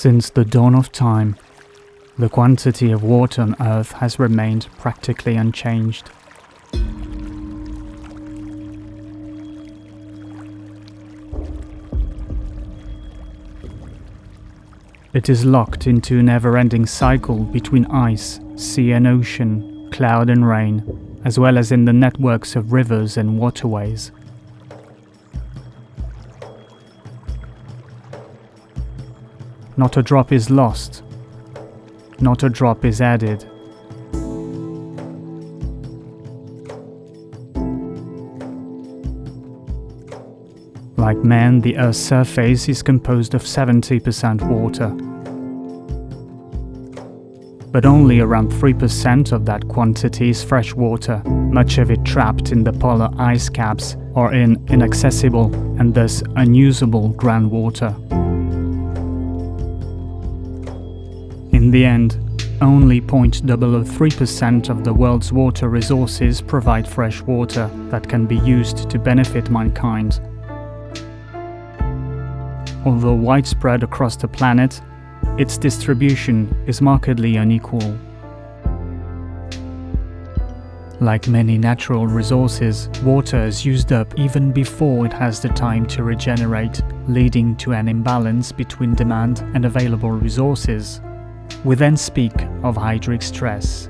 Since the dawn of time, the quantity of water on Earth has remained practically unchanged. It is locked into a never-ending cycle between ice, sea and ocean, cloud and rain, as well as in the networks of rivers and waterways. Not a drop is lost, not a drop is added. Like man, the Earth's surface is composed of 70% water. But only around 3% of that quantity is fresh water, much of it trapped in the polar ice caps or in inaccessible and thus unusable groundwater. In the end, only 0.003% of the world's water resources provide fresh water that can be used to benefit mankind. Although widespread across the planet, its distribution is markedly unequal. Like many natural resources, water is used up even before it has the time to regenerate, leading to an imbalance between demand and available resources. We then speak of hydric stress.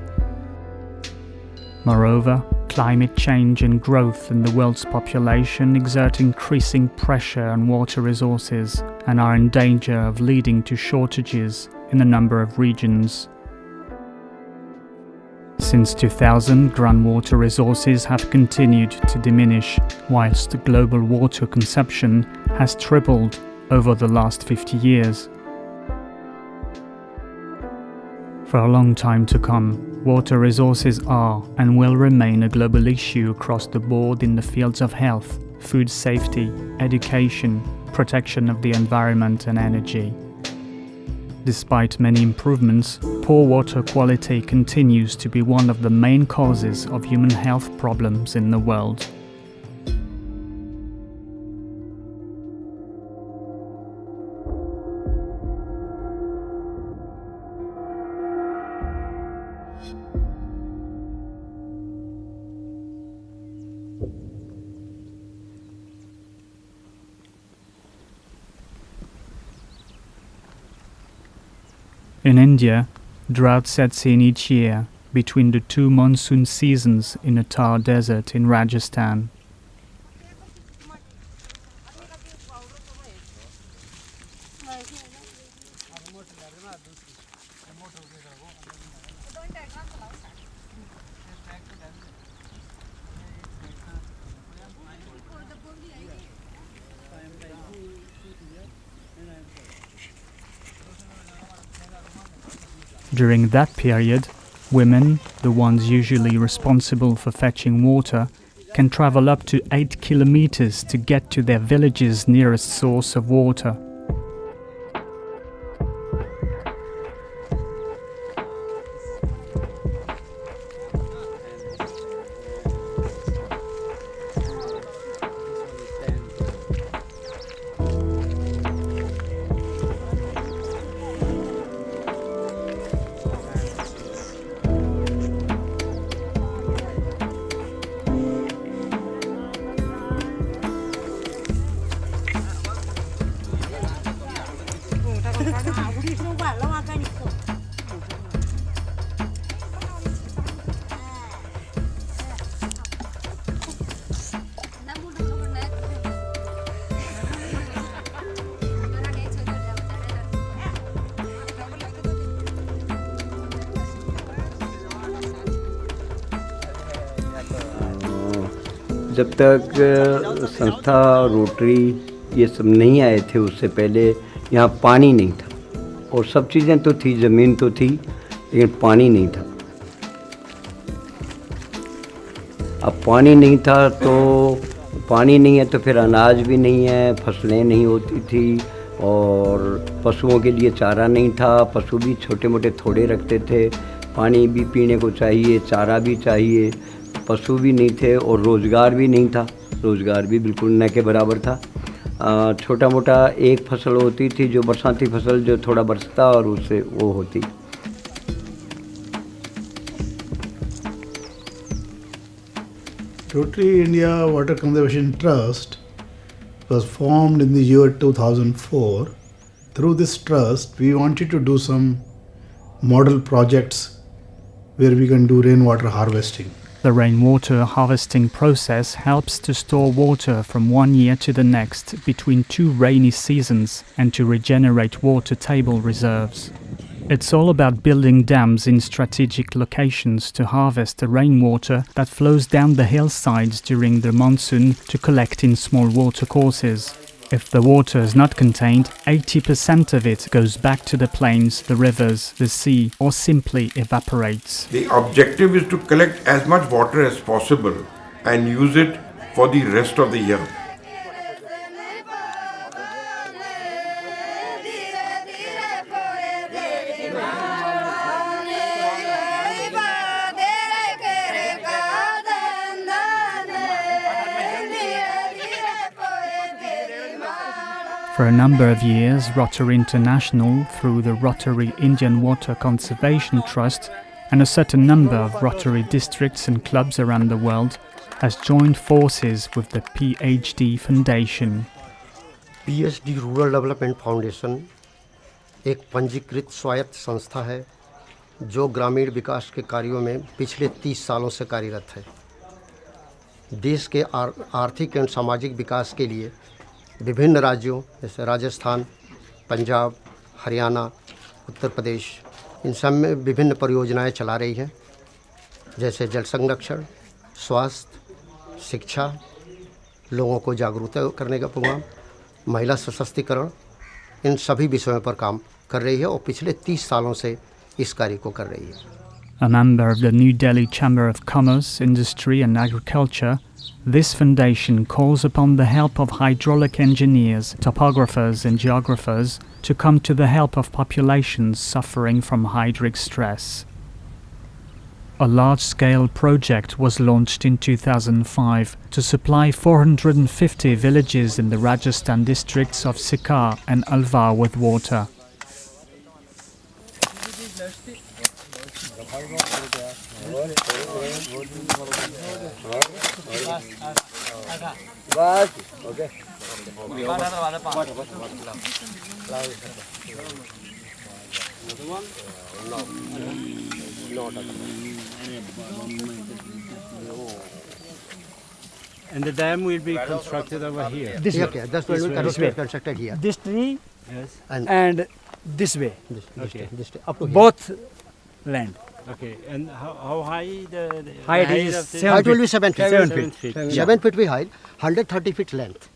Moreover, climate change and growth in the world's population exert increasing pressure on water resources and are in danger of leading to shortages in a number of regions. Since 2000, groundwater resources have continued to diminish, whilst global water consumption has tripled over the last 50 years. For a long time to come, water resources are and will remain a global issue across the board in the fields of health, food safety, education, protection of the environment and energy. Despite many improvements, poor water quality continues to be one of the main causes of human health problems in the world. In India, drought sets in each year between the two monsoon seasons in a Thar desert in Rajasthan. During that period, women, the ones usually responsible for fetching water, can travel up to 8 kilometers to get to their village's nearest source of water. जब तक संस्था rotary ये सब नहीं आए थे उससे पहले यहाँ पानी नहीं था और सब चीज़ें तो थी, ज़मीन तो थी लेकिन पानी नहीं था। अब पानी नहीं था तो पानी नहीं है तो फिर अनाज भी नहीं है, फसलें नहीं होती थी और पशुओं के लिए चारा नहीं था। पशु भी छोटे मोटे थोड़े रखते थे, पानी भी पीने को चाहिए, चारा भी चाहिए, पशु भी नहीं थे और रोज़गार भी नहीं था, रोज़गार भी बिल्कुल न के बराबर था। छोटा मोटा एक फसल होती थी जो बरसाती फसल जो थोड़ा बरसता और उससे वो होती। Rotary India Water Conservation Trust was formed in the year 2004. Through this trust, we wanted to do some model projects where we can do rainwater harvesting. The rainwater harvesting process helps to store water from one year to the next between two rainy seasons and to regenerate water table reserves. It's all about building dams in strategic locations to harvest the rainwater that flows down the hillsides during the monsoon to collect in small watercourses. If the water is not contained, 80% of it goes back to the plains, the rivers, the sea, or simply evaporates. The objective is to collect as much water as possible and use it for the rest of the year. For a number of years, Rotary International, through the Rotary Indian Water Conservation Trust and a certain number of Rotary districts and clubs around the world, has joined forces with the PhD Foundation. PhD rural development foundation एक पंजीकृत स्वायत्त संस्था है जो ग्रामीण विकास के कार्यों में पिछले 30 सालों से कार्यरत है। देश के आर्थिक एवं सामाजिक विकास के लिए विभिन्न राज्यों जैसे राजस्थान, पंजाब, हरियाणा, उत्तर प्रदेश, इन सब में विभिन्न परियोजनाएं चला रही हैं, जैसे जल संरक्षण, स्वास्थ्य, शिक्षा, लोगों को जागरूक करने का प्रोग्राम, महिला सशक्तिकरण, इन सभी विषयों पर काम कर रही है और पिछले 30 सालों से इस कार्य को कर रही है। A member of the New Delhi Chamber of Commerce, Industry and Agriculture, this foundation calls upon the help of hydraulic engineers, topographers and geographers to come to the help of populations suffering from hydric stress. A large-scale project was launched in 2005 to supply 450 villages in the Rajasthan districts of Sikar and Alwar with water. And the dam will be constructed over here. This way. That's why we constructed here. This tree And this way. This up to here. Both land. Okay. And how high the Height is of the 7 feet. Height will be 7 feet. 7 feet. 7 feet we height, 130 feet length.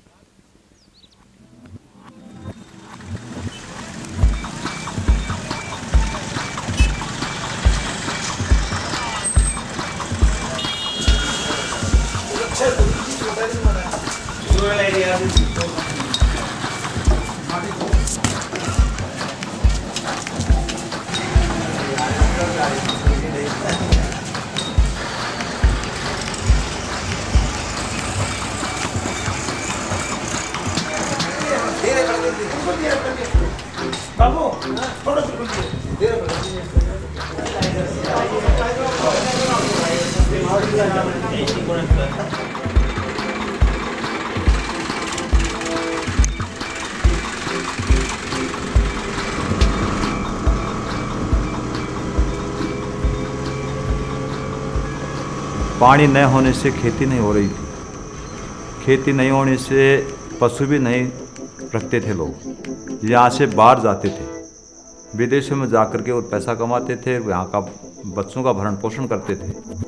पानी न होने से खेती नहीं हो रही थी। खेती नहीं होने से पशु भी नहीं रखते थे लोग। यहाँ से बाहर जाते थे, विदेशों में जाकर के और पैसा कमाते थे, यहाँ का बच्चों का भरण पोषण करते थे।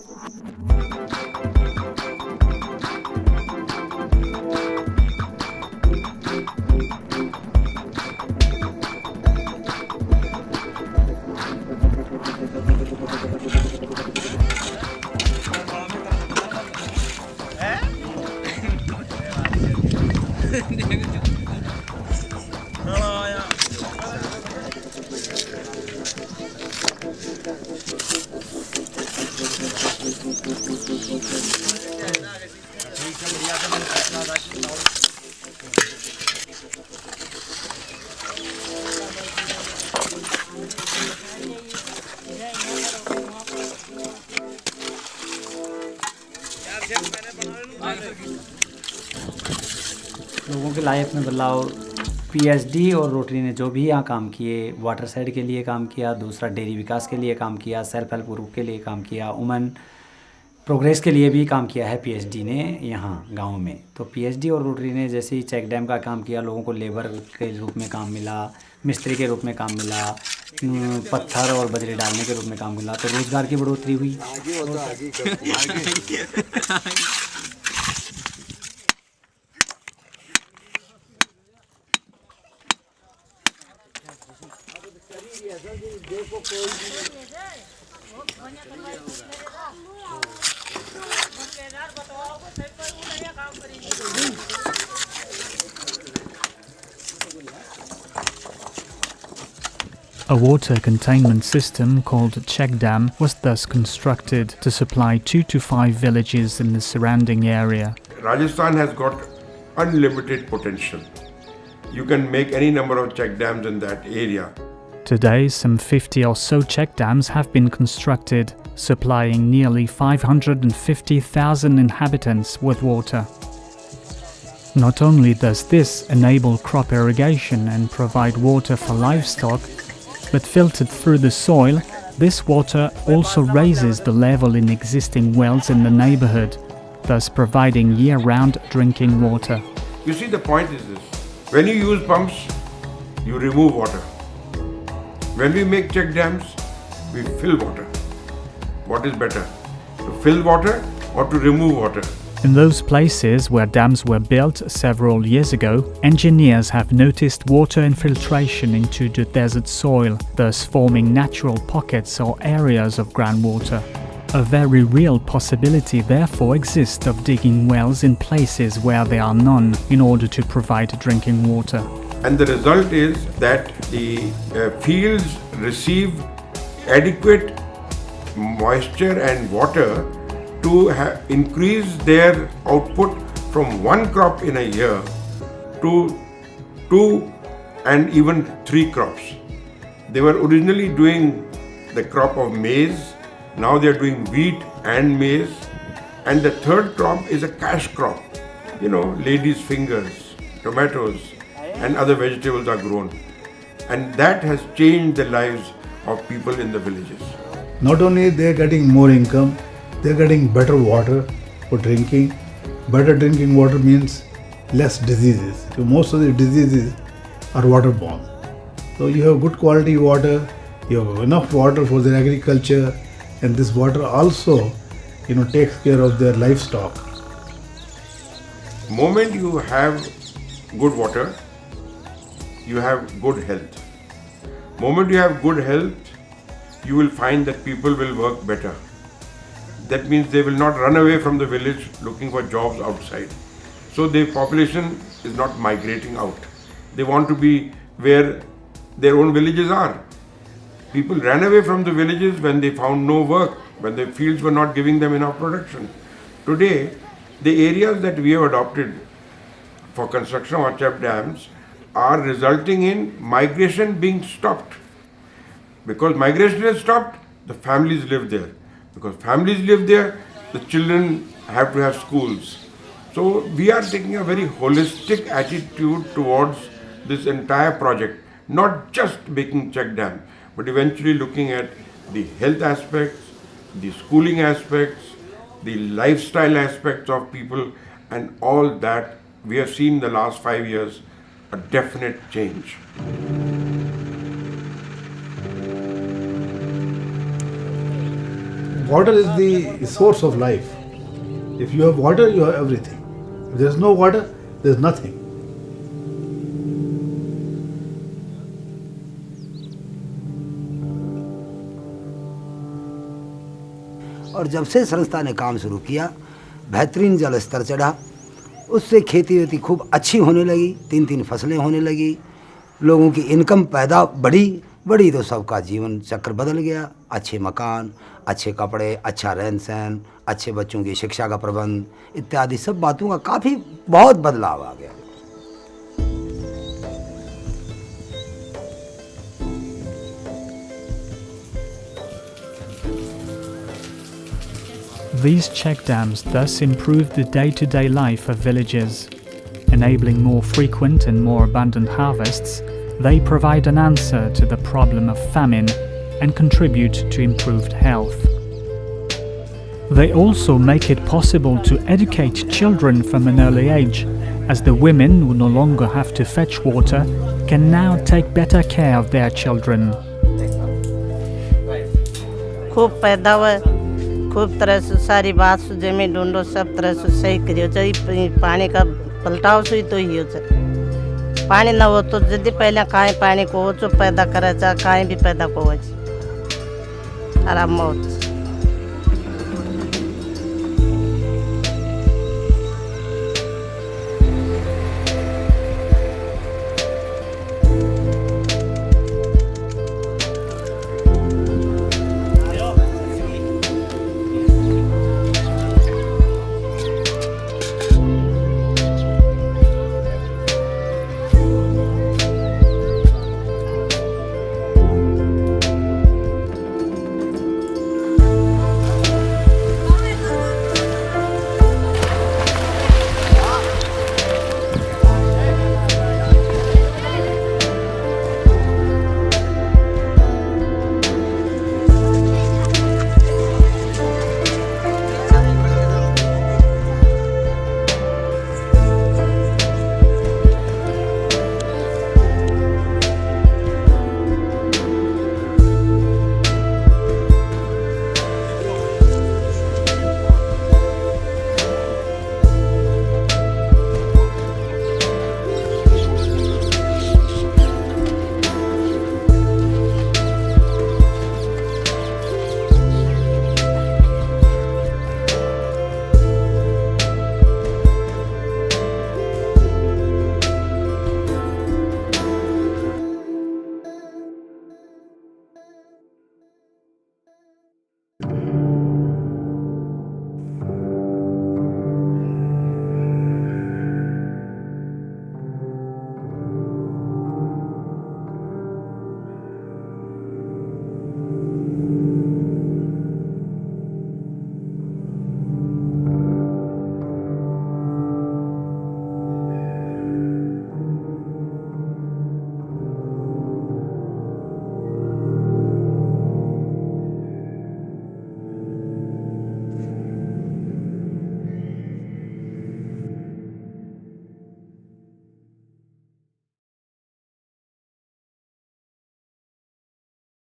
लोगों की लाइफ में बदलाव पीएचडी और रोटरी ने जो भी यहाँ काम किए, वाटर साइड के लिए काम किया, दूसरा डेयरी विकास के लिए काम किया, सेल्फ हेल्प ग्रुप के लिए काम किया, वुमेन प्रोग्रेस के लिए भी काम किया है पीएचडी ने यहाँ गांव में। तो पीएचडी और रोटरी ने जैसे ही चेक डैम का काम किया, लोगों को लेबर के रूप में काम मिला, मिस्त्री के रूप में काम मिला, पत्थर और बजरी डालने के रूप में काम मिला, तो रोज़गार की बढ़ोतरी हुई। A water containment system called check dam was thus constructed to supply 2 to 5 villages in the surrounding area. Rajasthan has got unlimited potential. You can make any number of check dams in that area. Today, some 50 or so check dams have been constructed, supplying nearly 550,000 inhabitants with water. Not only does this enable crop irrigation and provide water for livestock, but filtered through the soil, this water also raises the level in existing wells in the neighborhood, thus providing year-round drinking water. You see, the point is this. When you use pumps, you remove water. When we make check dams, we fill water. What is better, to fill water or to remove water? In those places where dams were built several years ago, engineers have noticed water infiltration into the desert soil, thus forming natural pockets or areas of groundwater. A very real possibility therefore exists of digging wells in places where there are none in order to provide drinking water. And the result is that the fields receive adequate moisture and water to increase their output from one crop in a year to 2 and even 3 crops. They were originally doing the crop of maize, now they are doing wheat and maize, and the third crop is a cash crop. You know, ladies' fingers, tomatoes and other vegetables are grown, and that has changed the lives of people in the villages. Not only they are getting more income, they are getting better water for drinking. Better drinking water means less diseases. So most of the diseases are waterborne. So you have good quality water, you have enough water for their agriculture, and this water also, takes care of their livestock. Moment you have good water, you have good health. Moment you have good health, you will find that people will work better. That means they will not run away from the village looking for jobs outside. So the population is not migrating out. They want to be where their own villages are. People ran away from the villages when they found no work, when the fields were not giving them enough production. Today, the areas that we have adopted for construction of check dams are resulting in migration being stopped. Because migration is stopped, the families live there. Because families live there, the children have to have schools. So we are taking a very holistic attitude towards this entire project, not just making check dam, but eventually looking at the health aspects, the schooling aspects, the lifestyle aspects of people, and all that. We have seen in the last 5 years a definite change. Water is the source of life. If you have water, you have everything. If there is no water, there is nothing. और जब से संस्था ने काम शुरू किया, बेहतरीन जल स्तर चढ़ा, उससे खेती वेती खूब अच्छी होने लगी, 3-3 फसलें होने लगी, लोगों की इनकम पैदा बढ़ी तो सबका जीवन चक्र बदल गया। अच्छे मकान, अच्छे कपड़े, अच्छा रहन सहन, अच्छे बच्चों की शिक्षा का प्रबंध इत्यादि सब बातों का बहुत बदलाव आ गया। These check dams thus improve the day-to-day life of villages. Enabling more frequent and more abundant harvests, they provide an answer to the problem of famine and contribute to improved health. They also make it possible to educate children from an early age, as the women who no longer have to fetch water can now take better care of their children. खूब पैदावार खूब तरह से सारी बात से जमीन ढूंढो सब तरह से सही करियो चाहिए पानी का पलटाव से तो ही हो जाए पानी ना हो तो जल्दी पहले काहे पानी को जो पैदा करे जा काहे भी पैदा को हो आराम मौत